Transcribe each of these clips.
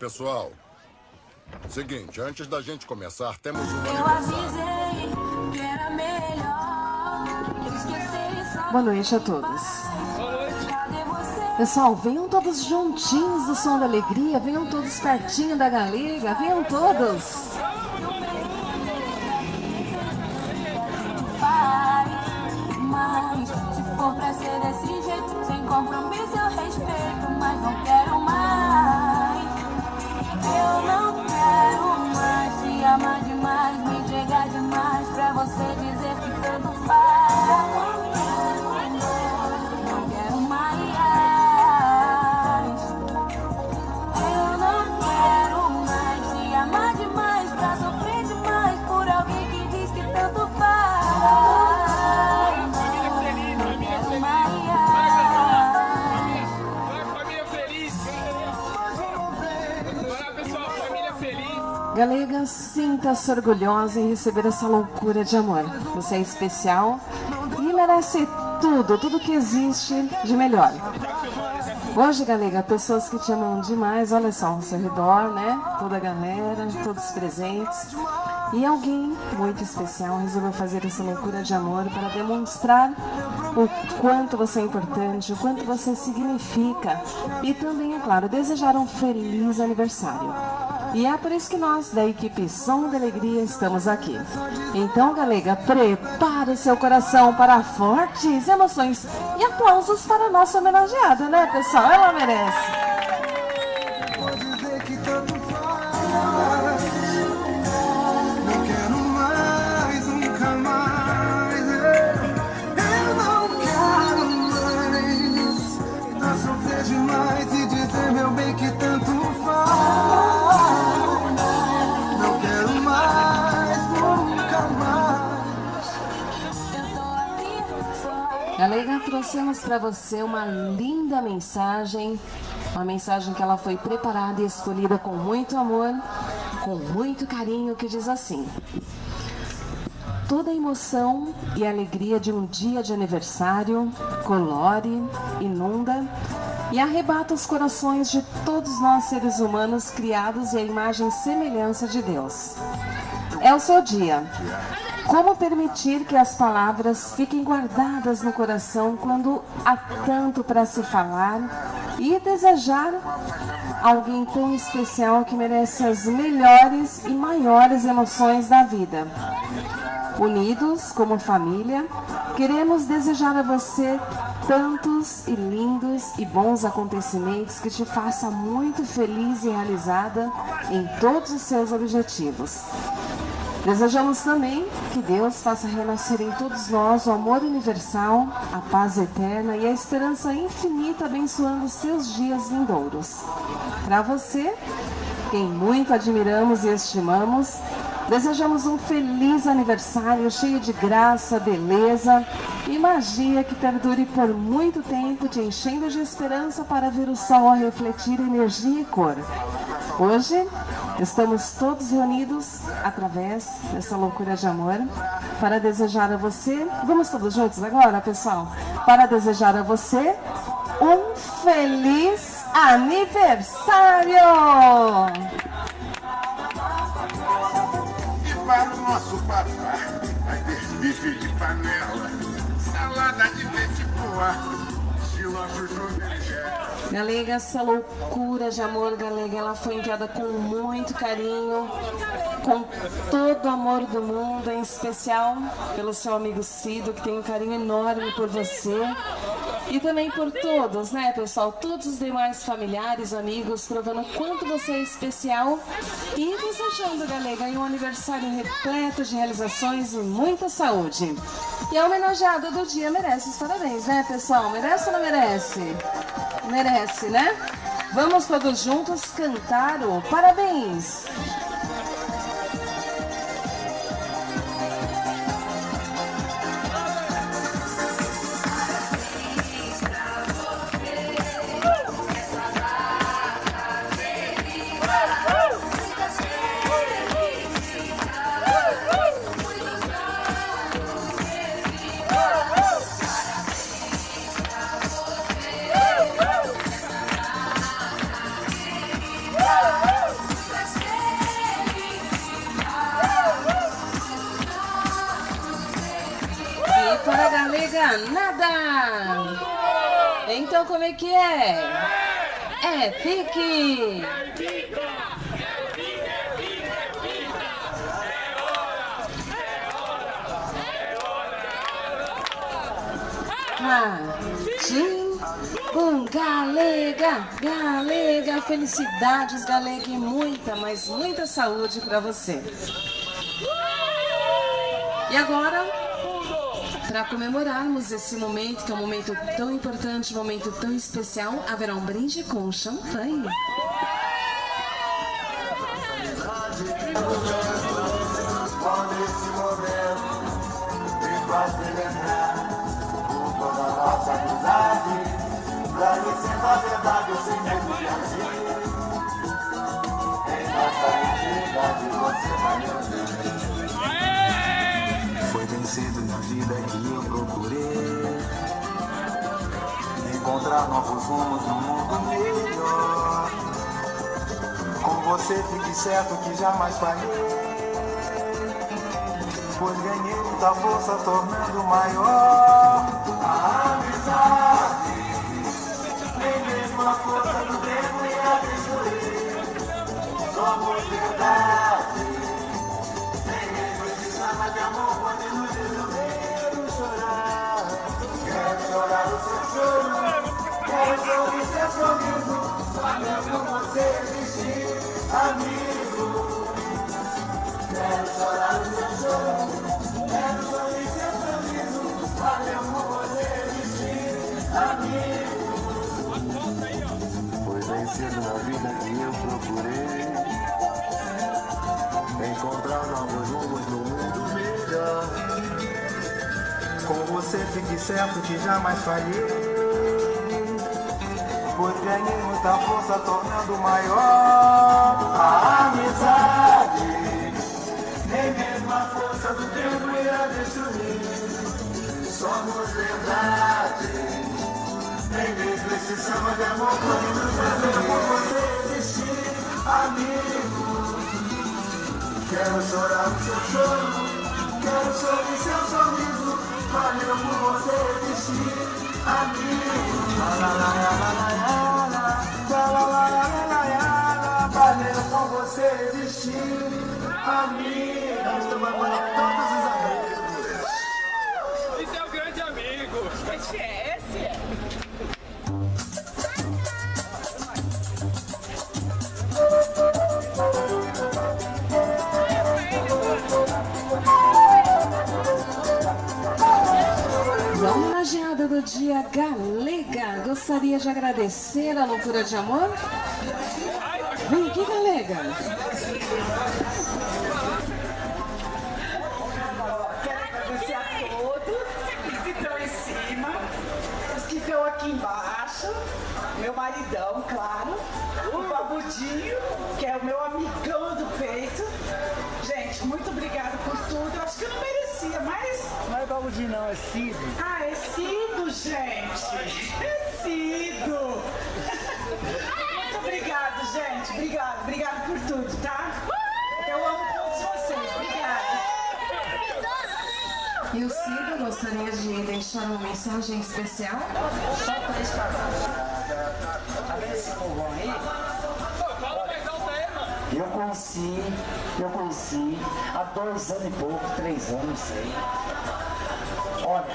Pessoal, seguinte, antes da gente começar, temos um Eu aniversário. avisei que era melhor esquecer só. Boa noite a todos. Cadê você? Pessoal, venham todos juntinhos do Som da Alegria, venham todos pertinho da Galega, venham todos. Mas se for pra ser desse jeito, sem compromisso eu respeito, mas não quero mais. Eu não quero mais te amar demais, me entregar demais pra você dizer que tanto faz. Não quero mais. Eu não quero mais te amar demais pra sofrer demais por alguém que diz que tanto faz. Galega, sinta-se orgulhosa em receber essa loucura de amor. Você é especial e merece tudo que existe de melhor. Hoje, Galega, pessoas que te amam demais, olha só ao seu redor, né? Toda a galera, todos presentes. E alguém muito especial resolveu fazer essa loucura de amor para demonstrar o quanto você é importante, o quanto você significa. E também, é claro, desejar um feliz aniversário. E é por isso que nós, da equipe Som da Alegria, estamos aqui. Então, Galega, prepare o seu coração para fortes emoções e aplausos para a nossa homenageada, né, pessoal? Ela merece. Galega, trouxemos para você uma linda mensagem, uma mensagem que ela foi preparada e escolhida com muito amor, com muito carinho, que diz assim: toda a emoção e alegria de um dia de aniversário colore, inunda e arrebata os corações de todos nós seres humanos criados à imagem e semelhança de Deus. É o seu dia. Como permitir que as palavras fiquem guardadas no coração quando há tanto para se falar e desejar alguém tão especial que merece as melhores e maiores emoções da vida? Unidos como família, queremos desejar a você tantos e lindos e bons acontecimentos que te façam muito feliz e realizada em todos os seus objetivos. Desejamos também que Deus faça renascer em todos nós o amor universal, a paz eterna e a esperança infinita, abençoando os seus dias vindouros. Para você, quem muito admiramos e estimamos, desejamos um feliz aniversário cheio de graça, beleza e magia que perdure por muito tempo, te enchendo de esperança para ver o sol a refletir energia e cor. Hoje, estamos todos reunidos através dessa loucura de amor para desejar a você, vamos todos juntos agora, pessoal? Para desejar a você um feliz aniversário! Para o nosso papai, vai ter bife de panela, salada de leite boa, estilo chuchu Miguel. Galega, essa loucura de amor, Galega, ela foi enviada com muito carinho, com todo o amor do mundo, em especial pelo seu amigo Cido, que tem um carinho enorme por você. E também por todos, né, pessoal? Todos os demais familiares, amigos, provando quanto você é especial e desejando, Galega, um aniversário repleto de realizações e muita saúde. E a homenageada do dia merece os parabéns, né, pessoal? Merece ou não merece? Merece, né? Vamos todos juntos cantar o parabéns! galega, nada! Então como é que é? É pique! Tim, galega, galega, felicidades, galega, e muita, mas muita saúde para você. E agora, para comemorarmos esse momento, que é um momento tão importante, um momento tão especial, haverá um brinde com champanhe. Nossa amizade, esclarecendo a verdade, eu sei medo de agir. Em nossa intimidade você vai me ouvir. Foi bem cedo na vida que eu procurei encontrar novos rumos num mundo melhor. Com você fique certo que jamais falhei, pois ganhei muita força tornando maior a amizade. Nem mesmo a força do tempo ia destruir. Somos verdade. Nem mesmo esse samba de amor pode nos destruir. Quero chorar. Quero chorar o seu choro. Quero sorrir seu sorriso. Valeu por você existir, amigo. Quero chorar o seu choro. Quero sorrir seu sorriso. Valeu por você existir, amigo. Foi bem cedo na vida que eu procurei encontrar novos rumos no mundo melhor. Com você fique certo que jamais falhei, pois ganhei muita força tornando maior a amizade. Nem mesmo a força do tempo ia destruir. Somos verdade. Nem mesmo esse samba de amor pode nos fazer por você existir, amigo. Quero chorar o seu choro. Quero sorrir seu sorriso. Valeu por você existir, amigo. Valeu por você existir, amigo. Todos os amigos. Esse é o grande amigo. Esse é. E a homenageada do dia galega, gostaria de agradecer a loucura de amor. Vem aqui, galega. Quero agradecer a todos os que estão em cima, os que estão aqui embaixo, meu maridão, claro, o Babudinho, que é o meu amigão do peito. Gente, muito obrigada por tudo. Eu acho que eu não merecia, mas... Não é Babudinho não, é Cido. Ah, é Cido, gente. É Cido. Muito obrigado, gente. Obrigado por tudo, tá? Eu amo todos vocês. Obrigada. E o Cido gostaria de deixar uma mensagem especial? Só 3 casais. Tá vendo esse povão aí? Fala mais alto aí, mano. Eu conheci há 2 anos e pouco, 3 anos, não sei. Olha,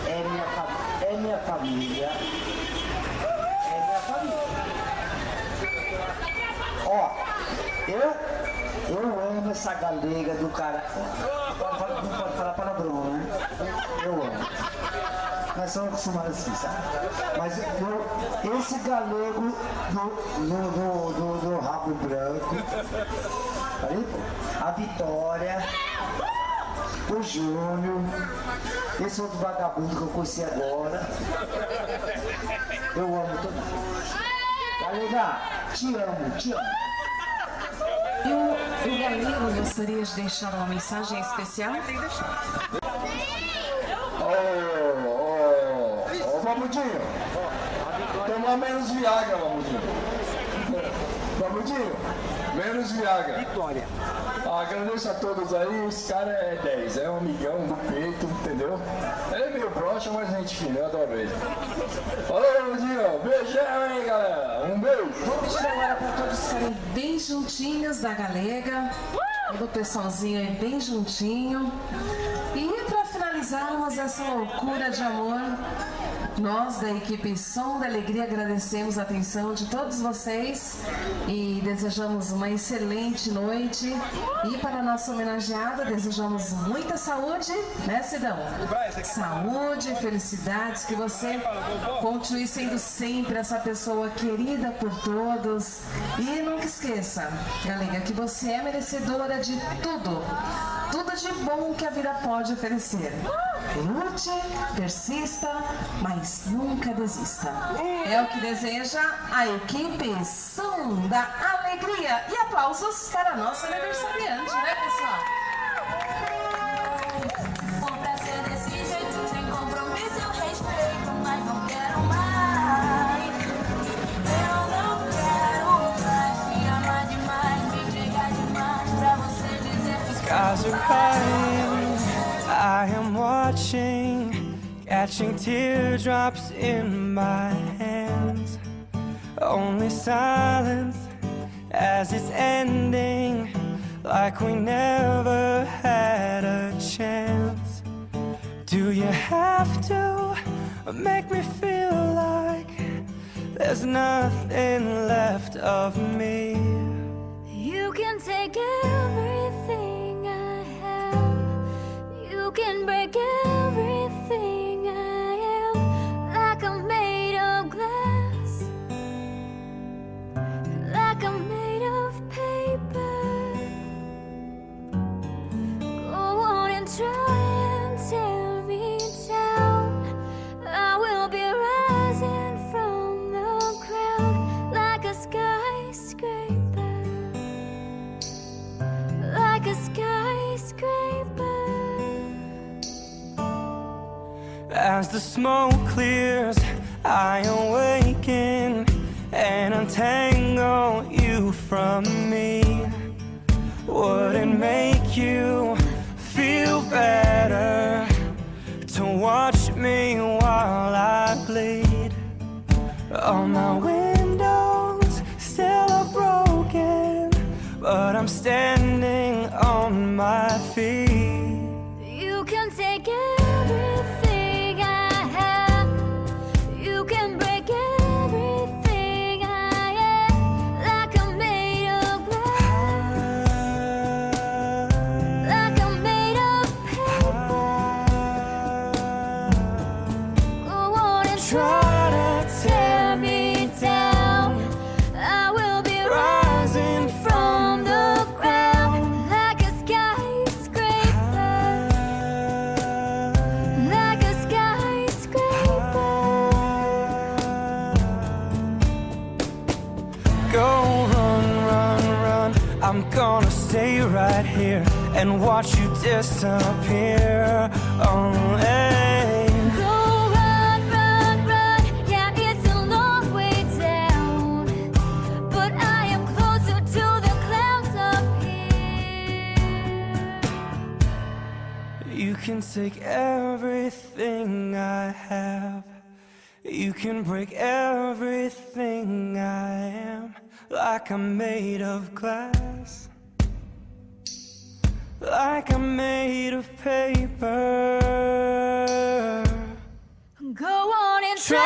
é minha família. É minha família. Ó, eu amo essa galega do cara. Não pode falar palavrão, né? Eu amo. Nós somos acostumados assim, sabe? Mas esse galego do rabo branco, aí, a Vitória, o Júnior, esse outro vagabundo que eu conheci agora, eu amo todo mundo. Galega, te amo. E o galego gostaria de deixar uma mensagem especial? Ô, Babudinho, toma menos Viagra, Babudinho. Babudinho, menos Carlos Viagra. Vitória. Agradeço a todos aí, esse cara é 10, é um amigão do peito, entendeu? Ele é meio broxa, mas gente fina, eu adoro ele. Falou, Zinho, beijão aí, galera, um beijo. Vou pedir agora para todos ficarem bem juntinhos da Galega. Todo o pessoalzinho aí bem juntinho. E para finalizarmos essa loucura de amor, nós da equipe Som da Alegria agradecemos a atenção de todos vocês e desejamos uma excelente noite. E para a nossa homenageada, desejamos muita saúde, né, Sidão? Saúde, felicidades, que você continue sendo sempre essa pessoa querida por todos. E nunca esqueça, Galega, que você é merecedora de tudo de bom que a vida pode oferecer. Lute, persista, mas nunca desista. É o que deseja a equipe Som da Alegria. E aplausos para a nossa aniversariante, né, pessoal? For pra ser desse jeito, sem compromisso eu respeito, mas não quero mais. Eu não quero mais me amar demais, me entregar demais pra você dizer que skies are crying, I am watching, catching teardrops in my hands. Only silence as it's ending, like we never had a chance. Do you have to make me feel like there's nothing left of me? you can take everything I have, you can break everything I am, like I'm made of glass, like I'm made of paper. Go on and try and tear me down, I will be rising from the ground like a skyscraper, like a skyscraper. As the smoke clears, I awaken and untangle you from me. Would it make you feel better to watch me while I bleed? All my windows still are broken, but I'm standing on my feet. You can take everything I have, you can break everything I am, like I'm made of glass, like I'm made of paper. Go on and try to tear me down, I will be rising from the ground like a skyscraper, like a skyscraper. Go run, run, run, I'm gonna stay right here and watch you disappear. Oh, hey. Go run, run, run, yeah, it's a long way down, but I am closer to the clouds up here. You can take everything I have, you can break everything I am, like I'm made of glass, like I'm made of paper. Go on and Try